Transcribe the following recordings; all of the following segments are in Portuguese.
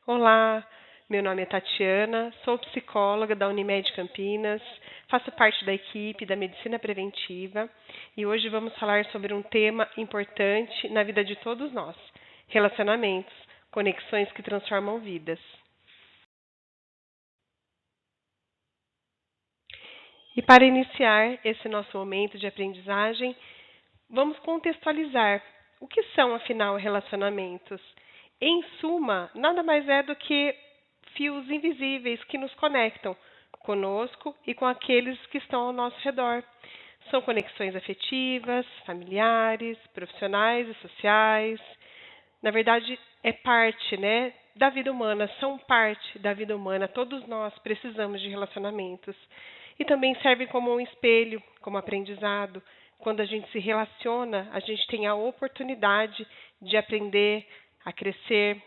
Olá, meu nome é Tatiana, sou psicóloga da Unimed Campinas, faço parte da equipe da Medicina Preventiva e hoje vamos falar sobre um tema importante na vida de todos nós: relacionamentos, conexões que transformam vidas. E para iniciar esse nosso momento de aprendizagem, vamos contextualizar o que são, afinal, relacionamentos. Em suma, nada mais é do que fios invisíveis que nos conectam conosco e com aqueles que estão ao nosso redor. São conexões afetivas, familiares, profissionais e sociais. Na verdade, é parte, da vida humana, são parte da vida humana. Todos nós precisamos de relacionamentos. E também servem como um espelho, como aprendizado. Quando a gente se relaciona, a gente tem a oportunidade de aprender, a crescer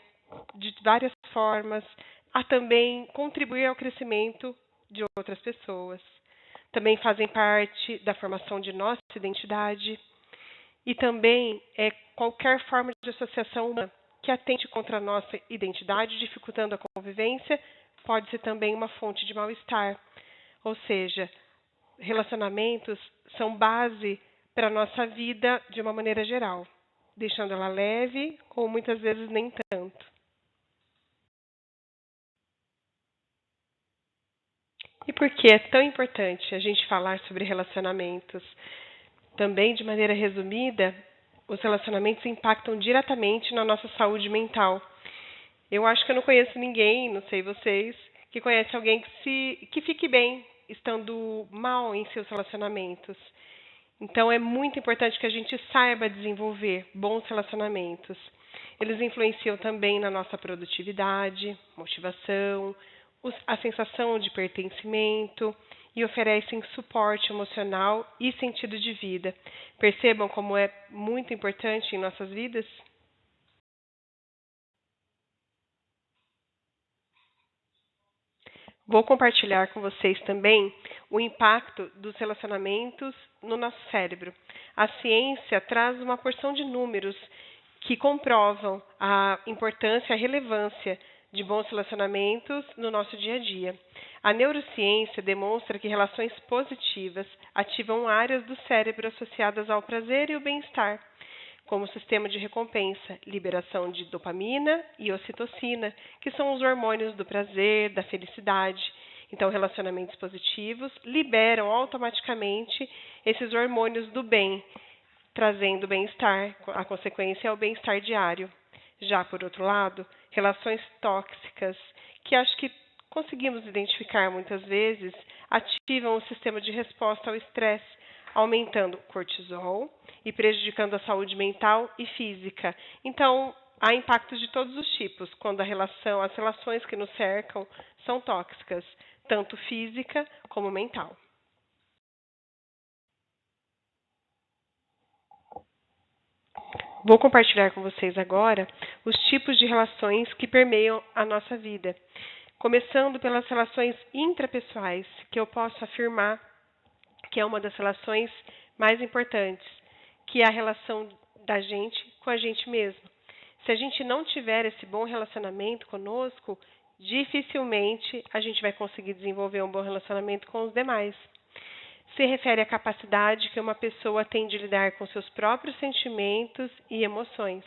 de várias formas, a também contribuir ao crescimento de outras pessoas. Também fazem parte da formação de nossa identidade e também qualquer forma de associação humana que atente contra a nossa identidade, dificultando a convivência, pode ser também uma fonte de mal-estar. Ou seja, relacionamentos são base para a nossa vida de uma maneira geral, deixando ela leve ou muitas vezes nem tanto. E por que é tão importante a gente falar sobre relacionamentos? Também, de maneira resumida, os relacionamentos impactam diretamente na nossa saúde mental. Eu acho que eu não conheço ninguém, não sei vocês, que conhece alguém que fique bem estando mal em seus relacionamentos. Então, é muito importante que a gente saiba desenvolver bons relacionamentos. Eles influenciam também na nossa produtividade, motivação, a sensação de pertencimento e oferecem suporte emocional e sentido de vida. Percebam como é muito importante em nossas vidas? Vou compartilhar com vocês também o impacto dos relacionamentos no nosso cérebro. A ciência traz uma porção de números que comprovam a importância e a relevância de bons relacionamentos no nosso dia a dia. A neurociência demonstra que relações positivas ativam áreas do cérebro associadas ao prazer e o bem-estar, como sistema de recompensa, liberação de dopamina e ocitocina, que são os hormônios do prazer, da felicidade. Então, relacionamentos positivos liberam automaticamente esses hormônios do bem, trazendo bem-estar. A consequência é o bem-estar diário. Já, por outro lado, relações tóxicas, que acho que conseguimos identificar muitas vezes, ativam o sistema de resposta ao estresse, aumentando o cortisol e prejudicando a saúde mental e física. Então, há impactos de todos os tipos quando as relações que nos cercam são tóxicas, tanto física como mental. Vou compartilhar com vocês agora os tipos de relações que permeiam a nossa vida. Começando pelas relações intrapessoais, que eu posso afirmar que é uma das relações mais importantes, que é a relação da gente com a gente mesmo. Se a gente não tiver esse bom relacionamento conosco, dificilmente a gente vai conseguir desenvolver um bom relacionamento com os demais. Se refere à capacidade que uma pessoa tem de lidar com seus próprios sentimentos e emoções.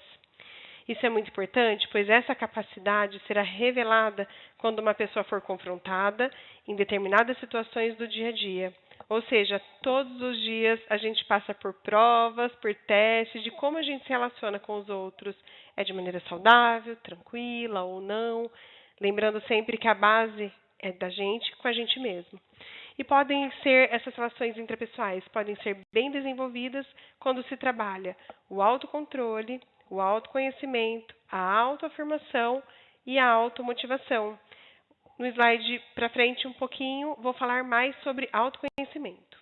Isso é muito importante, pois essa capacidade será revelada quando uma pessoa for confrontada em determinadas situações do dia a dia. Ou seja, todos os dias a gente passa por provas, por testes de como a gente se relaciona com os outros. É de maneira saudável, tranquila ou não. Lembrando sempre que a base é da gente com a gente mesmo. E podem ser, essas relações intrapessoais podem ser bem desenvolvidas quando se trabalha o autocontrole, o autoconhecimento, a autoafirmação e a automotivação. No slide para frente um pouquinho, vou falar mais sobre autoconhecimento.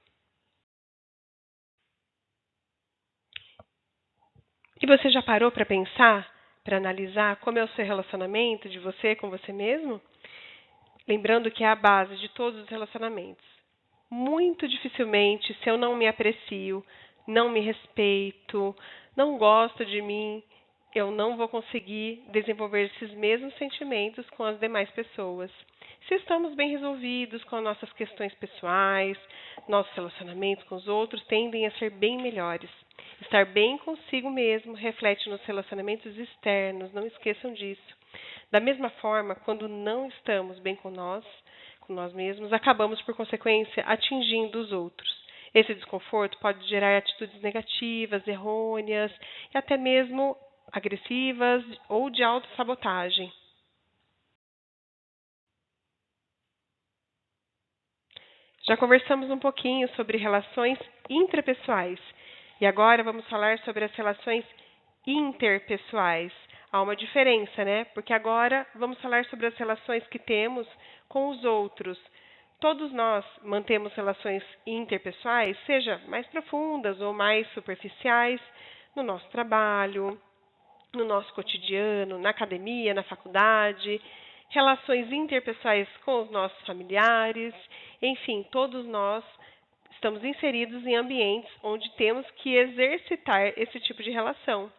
E você já parou para pensar, para analisar como é o seu relacionamento de você com você mesmo? Lembrando que é a base de todos os relacionamentos. Muito dificilmente, se eu não me aprecio, não me respeito, não gosto de mim, eu não vou conseguir desenvolver esses mesmos sentimentos com as demais pessoas. Se estamos bem resolvidos com as nossas questões pessoais, nossos relacionamentos com os outros tendem a ser bem melhores. Estar bem consigo mesmo reflete nos relacionamentos externos, não esqueçam disso. Da mesma forma, quando não estamos bem com nós mesmos, acabamos, por consequência, atingindo os outros. Esse desconforto pode gerar atitudes negativas, errôneas e até mesmo agressivas ou de autossabotagem. Já conversamos um pouquinho sobre relações intrapessoais e agora vamos falar sobre as relações interpessoais. Há uma diferença, né? Porque agora vamos falar sobre as relações que temos com os outros. Todos nós mantemos relações interpessoais, seja mais profundas ou mais superficiais, no nosso trabalho, no nosso cotidiano, na academia, na faculdade, relações interpessoais com os nossos familiares, enfim, todos nós estamos inseridos em ambientes onde temos que exercitar esse tipo de relação.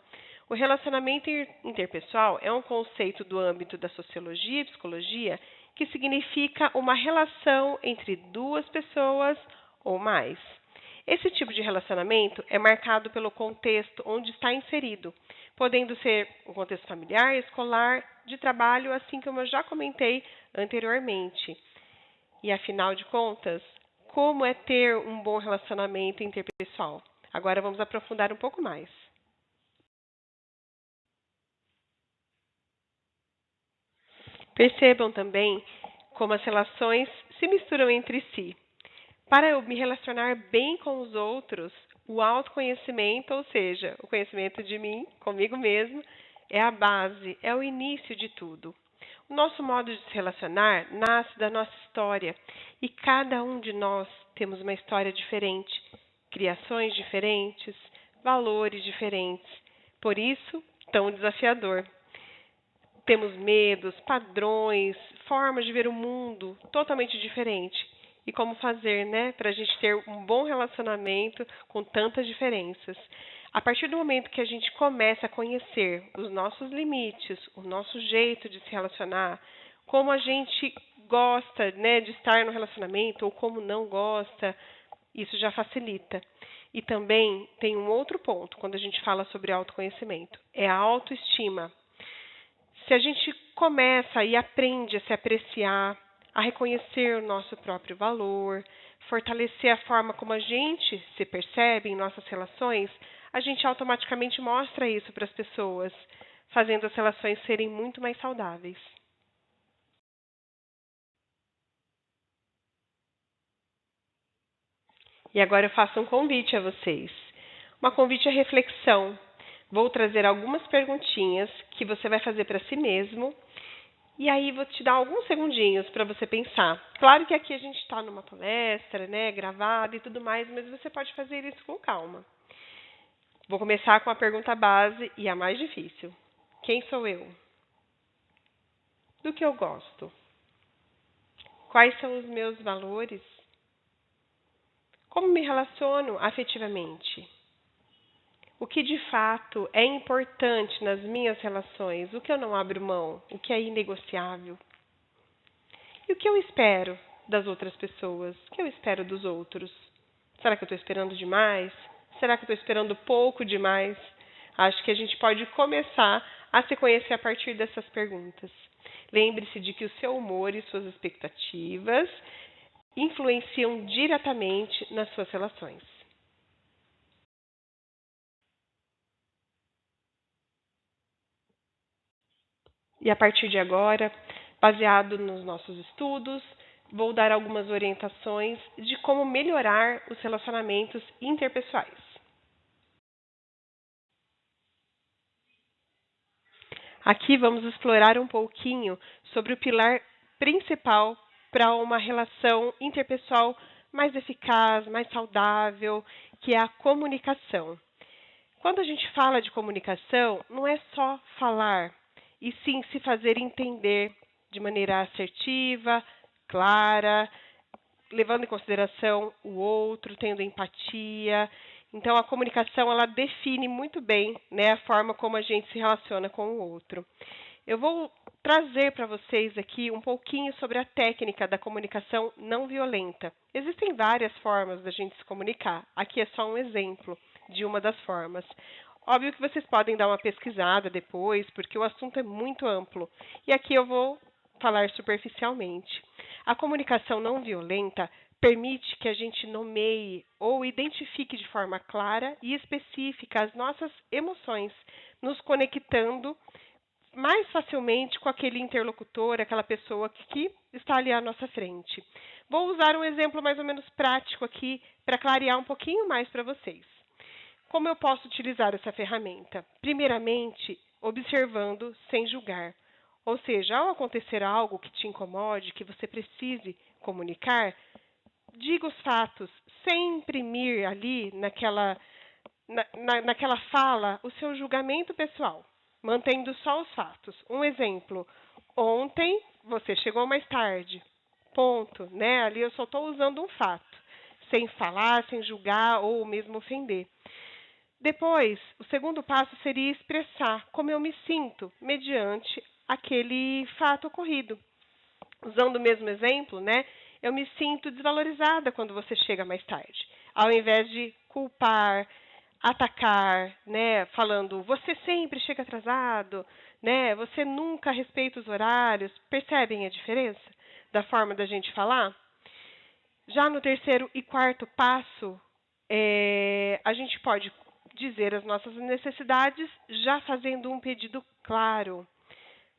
O relacionamento interpessoal é um conceito do âmbito da sociologia e psicologia que significa uma relação entre duas pessoas ou mais. Esse tipo de relacionamento é marcado pelo contexto onde está inserido, podendo ser um contexto familiar, escolar, de trabalho, assim como eu já comentei anteriormente. E afinal de contas, como é ter um bom relacionamento interpessoal? Agora vamos aprofundar um pouco mais. Percebam também como as relações se misturam entre si. Para eu me relacionar bem com os outros, o autoconhecimento, ou seja, o conhecimento de mim, comigo mesmo, é a base, é o início de tudo. O nosso modo de se relacionar nasce da nossa história e cada um de nós temos uma história diferente, criações diferentes, valores diferentes. Por isso, tão desafiador. Temos medos, padrões, formas de ver o mundo totalmente diferente. E como fazer, né, para a gente ter um bom relacionamento com tantas diferenças. A partir do momento que a gente começa a conhecer os nossos limites, o nosso jeito de se relacionar, como a gente gosta, né, de estar no relacionamento ou como não gosta, isso já facilita. E também tem um outro ponto quando a gente fala sobre autoconhecimento, é a autoestima. Se a gente começa e aprende a se apreciar, a reconhecer o nosso próprio valor, fortalecer a forma como a gente se percebe em nossas relações, a gente automaticamente mostra isso para as pessoas, fazendo as relações serem muito mais saudáveis. E agora eu faço um convite a vocês. Uma convite à reflexão. Vou trazer algumas perguntinhas que você vai fazer para si mesmo. E aí vou te dar alguns segundinhos para você pensar. Claro que aqui a gente está numa palestra, né, gravada e tudo mais, mas você pode fazer isso com calma. Vou começar com a pergunta base e a mais difícil. Quem sou eu? Do que eu gosto? Quais são os meus valores? Como me relaciono afetivamente? O que de fato é importante nas minhas relações? O que eu não abro mão? O que é inegociável? E o que eu espero das outras pessoas? O que eu espero dos outros? Será que eu estou esperando demais? Será que eu estou esperando pouco demais? Acho que a gente pode começar a se conhecer a partir dessas perguntas. Lembre-se de que o seu humor e suas expectativas influenciam diretamente nas suas relações. E a partir de agora, baseado nos nossos estudos, vou dar algumas orientações de como melhorar os relacionamentos interpessoais. Aqui vamos explorar um pouquinho sobre o pilar principal para uma relação interpessoal mais eficaz, mais saudável, que é a comunicação. Quando a gente fala de comunicação, não é só falar, e sim se fazer entender de maneira assertiva, clara, levando em consideração o outro, tendo empatia. Então, a comunicação, ela define muito bem, né, a forma como a gente se relaciona com o outro. Eu vou trazer para vocês aqui um pouquinho sobre a técnica da comunicação não violenta. Existem várias formas da gente se comunicar. Aqui é só um exemplo de uma das formas. Óbvio que vocês podem dar uma pesquisada depois, porque o assunto é muito amplo. E aqui eu vou falar superficialmente. A comunicação não violenta permite que a gente nomeie ou identifique de forma clara e específica as nossas emoções, nos conectando mais facilmente com aquele interlocutor, aquela pessoa que está ali à nossa frente. Vou usar um exemplo mais ou menos prático aqui para clarear um pouquinho mais para vocês. Como eu posso utilizar essa ferramenta? Primeiramente, observando sem julgar. Ou seja, ao acontecer algo que te incomode, que você precise comunicar, diga os fatos, sem imprimir ali naquela fala o seu julgamento pessoal, mantendo só os fatos. Um exemplo: ontem você chegou mais tarde. Ponto, né? Ali eu só estou usando um fato, sem falar, sem julgar ou mesmo ofender. Depois, o segundo passo seria expressar como eu me sinto mediante aquele fato ocorrido. Usando o mesmo exemplo, né? Eu me sinto desvalorizada quando você chega mais tarde. Ao invés de culpar, atacar, né, falando você sempre chega atrasado, né? Você nunca respeita os horários. Percebem a diferença da forma da gente falar? Já no terceiro e quarto passo, a gente pode dizer as nossas necessidades já fazendo um pedido claro.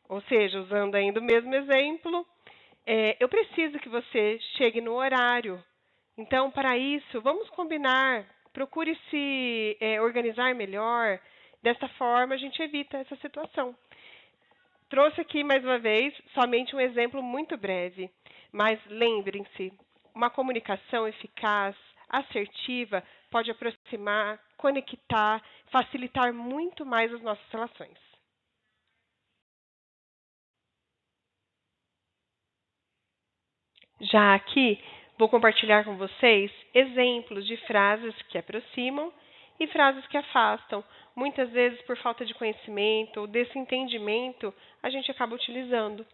Ou seja, usando ainda o mesmo exemplo, eu preciso que você chegue no horário. Então, para isso, vamos combinar. Procure se organizar melhor. Dessa forma, a gente evita essa situação. Trouxe aqui, mais uma vez, somente um exemplo muito breve. Mas lembrem-se, uma comunicação eficaz, assertiva, pode aproximar, conectar, facilitar muito mais as nossas relações. Já aqui, vou compartilhar com vocês exemplos de frases que aproximam e frases que afastam. Muitas vezes, por falta de conhecimento ou desse entendimento, a gente acaba utilizando.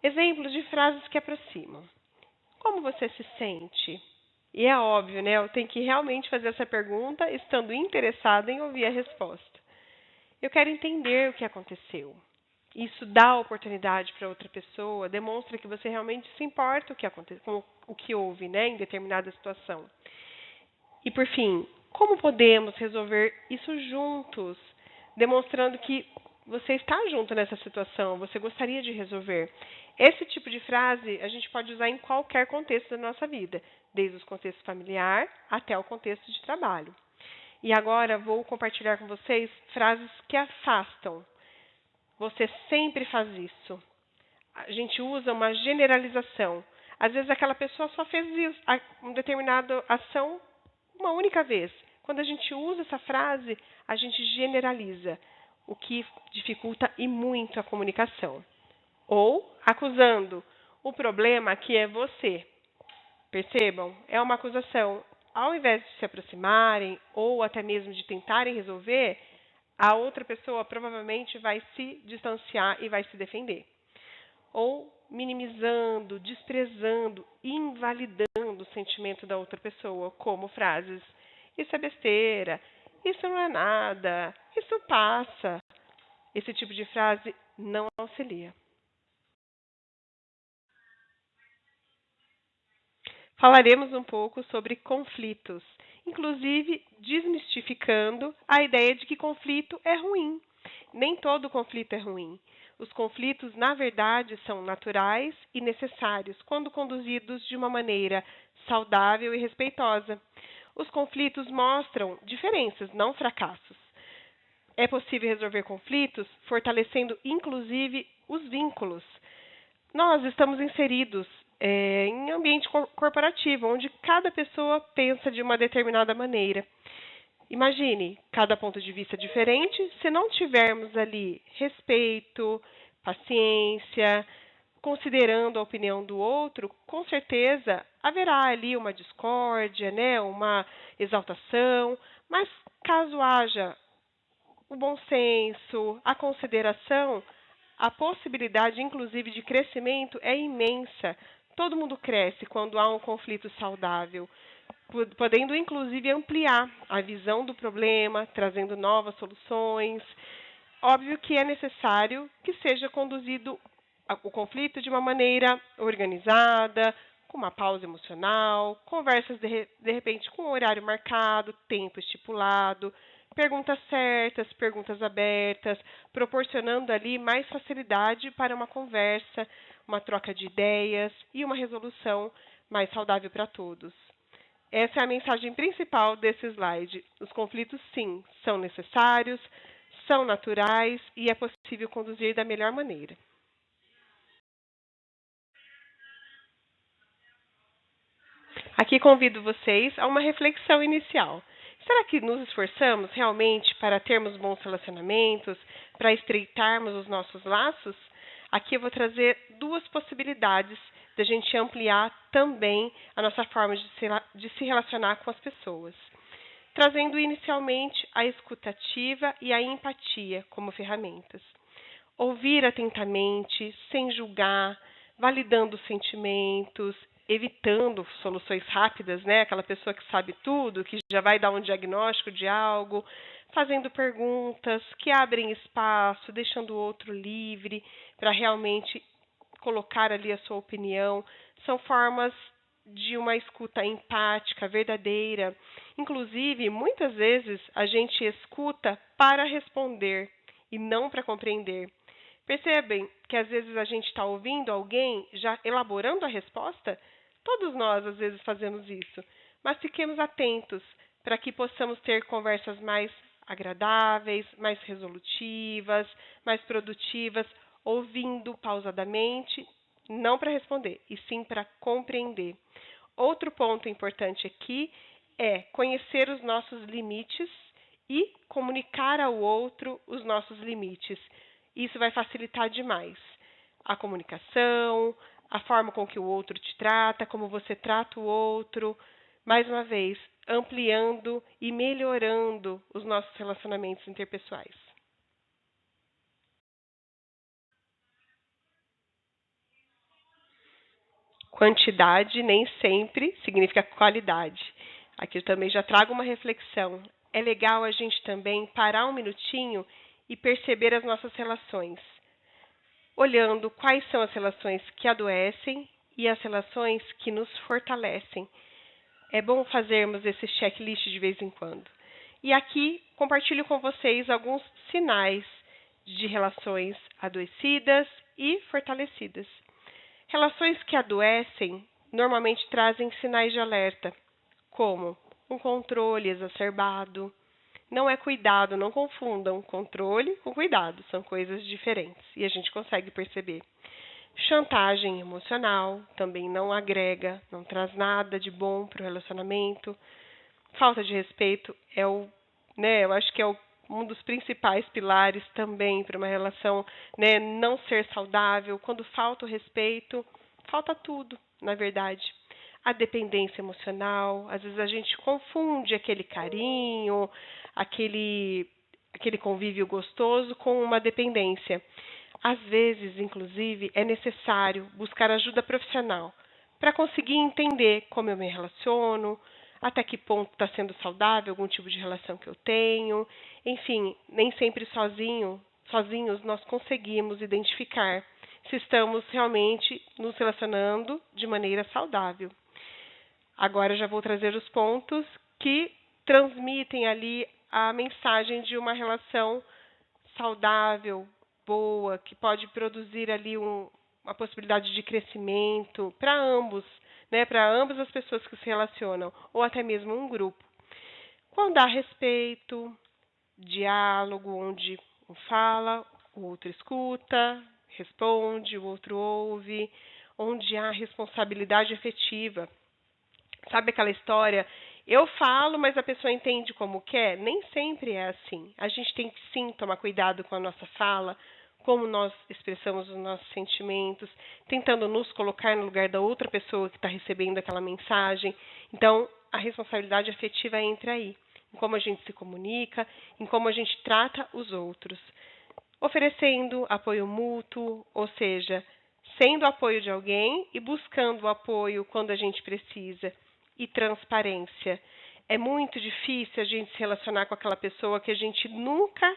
Exemplos de frases que aproximam. Como você se sente? E é óbvio, né? Eu tenho que realmente fazer essa pergunta estando interessada em ouvir a resposta. Eu quero entender o que aconteceu. Isso dá oportunidade para outra pessoa, demonstra que você realmente se importa com o que houve, né, em determinada situação. E por fim, como podemos resolver isso juntos, demonstrando que você está junto nessa situação, você gostaria de resolver. Esse tipo de frase a gente pode usar em qualquer contexto da nossa vida, desde os contextos familiar até o contexto de trabalho. E agora vou compartilhar com vocês frases que afastam. Você sempre faz isso. A gente usa uma generalização. Às vezes aquela pessoa só fez isso, uma determinada ação uma única vez. Quando a gente usa essa frase, a gente generaliza, o que dificulta e muito a comunicação. Ou acusando. O problema aqui é você. Percebam? É uma acusação. Ao invés de se aproximarem ou até mesmo de tentarem resolver, a outra pessoa provavelmente vai se distanciar e vai se defender. Ou minimizando, desprezando, invalidando o sentimento da outra pessoa, como frases: isso é besteira, isso não é nada, isso passa. Esse tipo de frase não auxilia. Falaremos um pouco sobre conflitos, inclusive desmistificando a ideia de que conflito é ruim. Nem todo conflito é ruim. Os conflitos, na verdade, são naturais e necessários quando conduzidos de uma maneira saudável e respeitosa. Os conflitos mostram diferenças, não fracassos. É possível resolver conflitos fortalecendo, inclusive, os vínculos. Nós estamos inseridos em ambiente corporativo, onde cada pessoa pensa de uma determinada maneira. Imagine, cada ponto de vista diferente, se não tivermos ali respeito, paciência, considerando a opinião do outro, com certeza haverá ali uma discórdia, né, uma exaltação, mas caso haja o bom senso, a consideração, a possibilidade, inclusive, de crescimento é imensa. Todo mundo cresce quando há um conflito saudável, podendo, inclusive, ampliar a visão do problema, trazendo novas soluções. Óbvio que é necessário que seja conduzido o conflito de uma maneira organizada, com uma pausa emocional, conversas de repente com horário marcado, tempo estipulado, perguntas certas, perguntas abertas, proporcionando ali mais facilidade para uma conversa, uma troca de ideias e uma resolução mais saudável para todos. Essa é a mensagem principal desse slide. Os conflitos, sim, são necessários, são naturais e é possível conduzir da melhor maneira. Aqui convido vocês a uma reflexão inicial. Será que nos esforçamos realmente para termos bons relacionamentos, para estreitarmos os nossos laços? Aqui eu vou trazer duas possibilidades de a gente ampliar também a nossa forma de se relacionar com as pessoas. Trazendo inicialmente a escutativa e a empatia como ferramentas. Ouvir atentamente, sem julgar, validando os sentimentos, evitando soluções rápidas, né? Aquela pessoa que sabe tudo, que já vai dar um diagnóstico de algo, fazendo perguntas que abrem espaço, deixando o outro livre para realmente colocar ali a sua opinião. São formas de uma escuta empática, verdadeira. Inclusive, muitas vezes a gente escuta para responder e não para compreender. Percebem que às vezes a gente está ouvindo alguém já elaborando a resposta? Todos nós às vezes fazemos isso, mas fiquemos atentos para que possamos ter conversas mais agradáveis, mais resolutivas, mais produtivas, ouvindo pausadamente, não para responder, e sim para compreender. Outro ponto importante aqui é conhecer os nossos limites e comunicar ao outro os nossos limites. Isso vai facilitar demais a comunicação, a forma com que o outro te trata, como você trata o outro. Mais uma vez, ampliando e melhorando os nossos relacionamentos interpessoais. Quantidade nem sempre significa qualidade. Aqui eu também já trago uma reflexão. É legal a gente também parar um minutinho e perceber as nossas relações, olhando quais são as relações que adoecem e as relações que nos fortalecem. É bom fazermos esse checklist de vez em quando. E aqui compartilho com vocês alguns sinais de relações adoecidas e fortalecidas. Relações que adoecem normalmente trazem sinais de alerta, como um controle exacerbado. Não é cuidado, não confundam controle com cuidado, são coisas diferentes e a gente consegue perceber. Chantagem emocional também não agrega, não traz nada de bom para o relacionamento. Falta de respeito eu acho que é um dos principais pilares também para uma relação, né, não ser saudável. Quando falta o respeito, falta tudo, na verdade. A dependência emocional, às vezes a gente confunde aquele carinho, aquele convívio gostoso com uma dependência. Às vezes, inclusive, é necessário buscar ajuda profissional para conseguir entender como eu me relaciono, até que ponto está sendo saudável algum tipo de relação que eu tenho. Enfim, nem sempre sozinhos nós conseguimos identificar se estamos realmente nos relacionando de maneira saudável. Agora eu já vou trazer os pontos que transmitem ali a mensagem de uma relação saudável, boa, que pode produzir ali uma possibilidade de crescimento para ambos, né, para ambas as pessoas que se relacionam, ou até mesmo um grupo. Quando há respeito, diálogo, onde um fala, o outro escuta, responde, o outro ouve, onde há responsabilidade efetiva. Sabe aquela história? Eu falo, mas a pessoa entende como quer? Nem sempre é assim. A gente tem que sim tomar cuidado com a nossa fala, como nós expressamos os nossos sentimentos, tentando nos colocar no lugar da outra pessoa que está recebendo aquela mensagem. Então, a responsabilidade afetiva entra aí, em como a gente se comunica, em como a gente trata os outros. Oferecendo apoio mútuo, ou seja, sendo apoio de alguém e buscando o apoio quando a gente precisa. E transparência. É muito difícil a gente se relacionar com aquela pessoa que a gente nunca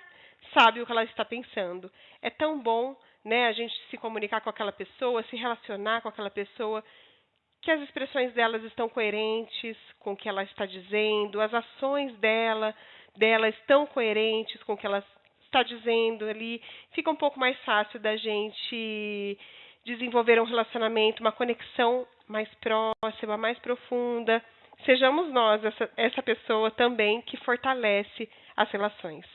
sabe o que ela está pensando. É tão bom, né, a gente se comunicar com aquela pessoa, se relacionar com aquela pessoa, que as expressões delas estão coerentes com o que ela está dizendo, as ações dela estão coerentes com o que ela está dizendo ali. Fica um pouco mais fácil da gente desenvolver um relacionamento, uma conexão mais próxima, mais profunda. Sejamos nós essa pessoa também que fortalece as relações.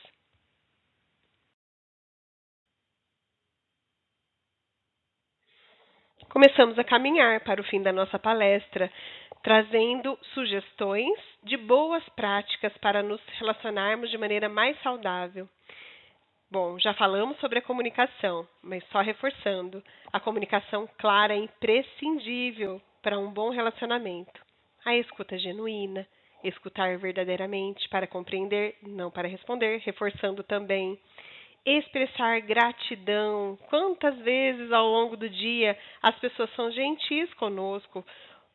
Começamos a caminhar para o fim da nossa palestra, trazendo sugestões de boas práticas para nos relacionarmos de maneira mais saudável. Bom, já falamos sobre a comunicação, mas só reforçando, a comunicação clara é imprescindível para um bom relacionamento. A escuta genuína, escutar verdadeiramente para compreender, não para responder, reforçando também. Expressar gratidão. Quantas vezes ao longo do dia as pessoas são gentis conosco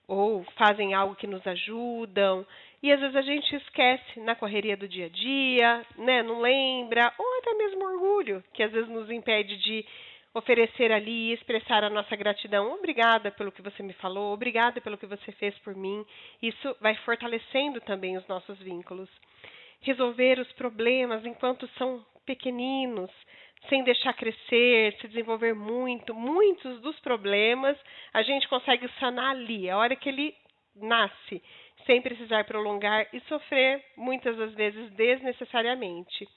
ou fazem algo que nos ajudam e às vezes a gente esquece na correria do dia a dia, né? Não lembra, ou até mesmo orgulho, que às vezes nos impede de oferecer ali e expressar a nossa gratidão. Obrigada pelo que você me falou, obrigada pelo que você fez por mim. Isso vai fortalecendo também os nossos vínculos. Resolver os problemas enquanto são pequeninos, sem deixar crescer, se desenvolver muito. Muitos dos problemas a gente consegue sanar ali, a hora que ele nasce, sem precisar prolongar e sofrer, muitas das vezes, desnecessariamente.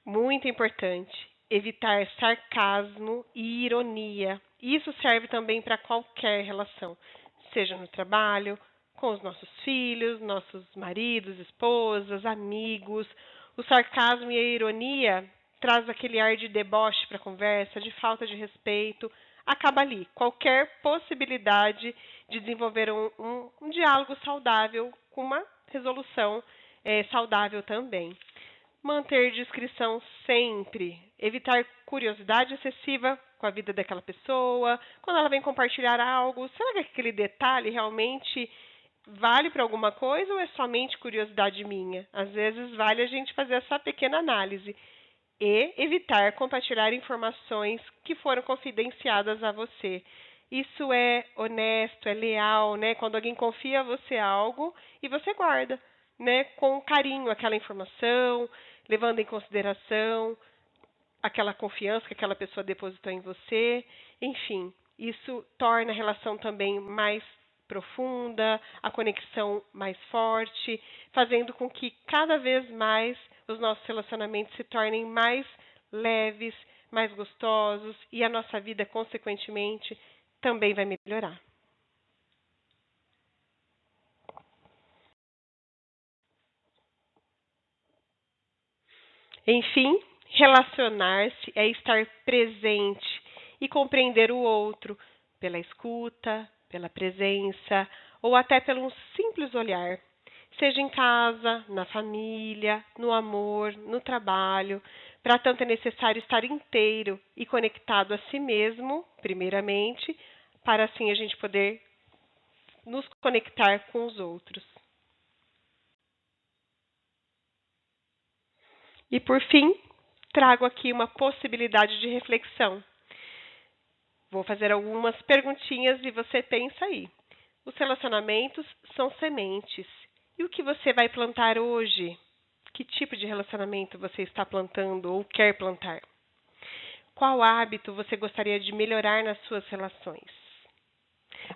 Muito importante, evitar sarcasmo e ironia. Isso serve também para qualquer relação, seja no trabalho, com os nossos filhos, nossos maridos, esposas, amigos. O sarcasmo e a ironia traz aquele ar de deboche para a conversa, de falta de respeito. Acaba ali qualquer possibilidade de desenvolver um diálogo saudável com uma resolução saudável também. Manter discrição sempre. Evitar curiosidade excessiva com a vida daquela pessoa. Quando ela vem compartilhar algo, será que aquele detalhe realmente vale para alguma coisa ou é somente curiosidade minha? Às vezes vale a gente fazer essa pequena análise. E evitar compartilhar informações que foram confidenciadas a você. Isso é honesto, é leal, né? Quando alguém confia a você algo e você guarda, né, com carinho aquela informação, levando em consideração aquela confiança que aquela pessoa depositou em você. Enfim, isso torna a relação também mais profunda, a conexão mais forte, fazendo com que cada vez mais os nossos relacionamentos se tornem mais leves, mais gostosos e a nossa vida, consequentemente, também vai melhorar. Enfim, relacionar-se é estar presente e compreender o outro pela escuta, pela presença ou até pelo simples olhar. Seja em casa, na família, no amor, no trabalho. Para tanto é necessário estar inteiro e conectado a si mesmo, primeiramente, para assim a gente poder nos conectar com os outros. E por fim, trago aqui uma possibilidade de reflexão. Vou fazer algumas perguntinhas e você pensa aí. Os relacionamentos são sementes. E o que você vai plantar hoje? Que tipo de relacionamento você está plantando ou quer plantar? Qual hábito você gostaria de melhorar nas suas relações?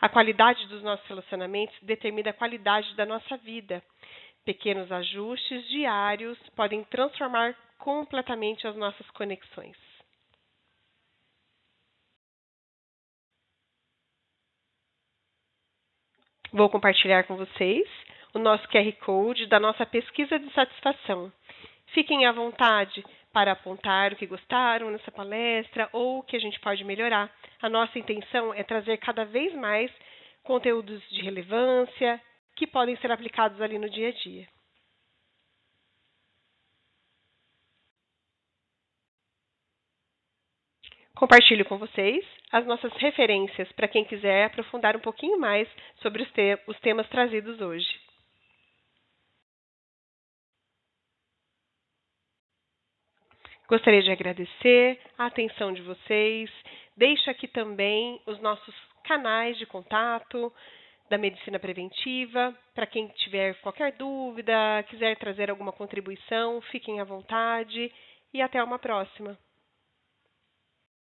A qualidade dos nossos relacionamentos determina a qualidade da nossa vida. Pequenos ajustes diários podem transformar completamente as nossas conexões. Vou compartilhar com vocês o nosso QR Code da nossa pesquisa de satisfação. Fiquem à vontade para apontar o que gostaram nessa palestra ou o que a gente pode melhorar. A nossa intenção é trazer cada vez mais conteúdos de relevância que podem ser aplicados ali no dia a dia. Compartilho com vocês as nossas referências para quem quiser aprofundar um pouquinho mais sobre os temas trazidos hoje. Gostaria de agradecer a atenção de vocês. Deixo aqui também os nossos canais de contato da medicina preventiva. Para quem tiver qualquer dúvida, quiser trazer alguma contribuição, fiquem à vontade e até uma próxima.